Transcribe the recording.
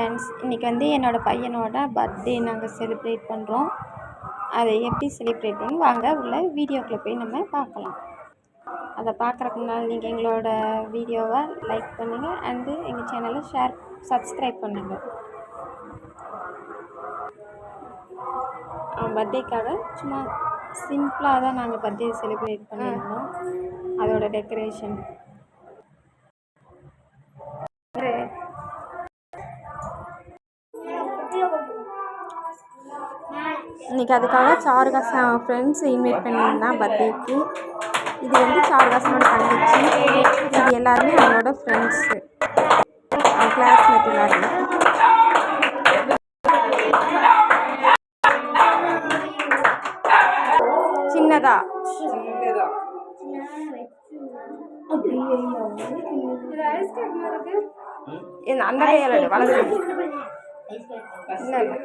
Friends, இன்றைக்கி வந்து என்னோடய பையனோட பர்த்டே நாங்கள் செலிப்ரேட் பண்ணுறோம். அதை எப்படி செலிப்ரேட் பண்ணி வாங்க உள்ள வீடியோக்குள்ளே போய் நம்ம பார்க்கலாம். அதை பார்க்குறக்கு முன்னால் நீங்கள் எங்களோட வீடியோவை லைக் பண்ணுங்கள் அண்டு எங்கள் சேனலை சப்ஸ்கிரைப் பண்ணுங்கள். பர்த்டேக்காக சும்மா சிம்பிளாக தான் நாங்கள் பர்த்டே செலிப்ரேட் பண்ணியிருந்தோம். அதோட டெக்கரேஷன் இன்றைக்கி அதுக்காக சாருகாசா ஃப்ரெண்ட்ஸ் இன்வைட் பண்ணியிருந்தான் பர்த்டேக்கு. இது வந்து சாருகாசனோட தங்கச்சி, இது எல்லாருமே அவனோட ஃப்ரெண்ட்ஸு, கிளாஸ்மேட் எல்லாருமே. சின்னதா அந்த கையால் வளர்ந்து இல்லை இல்லை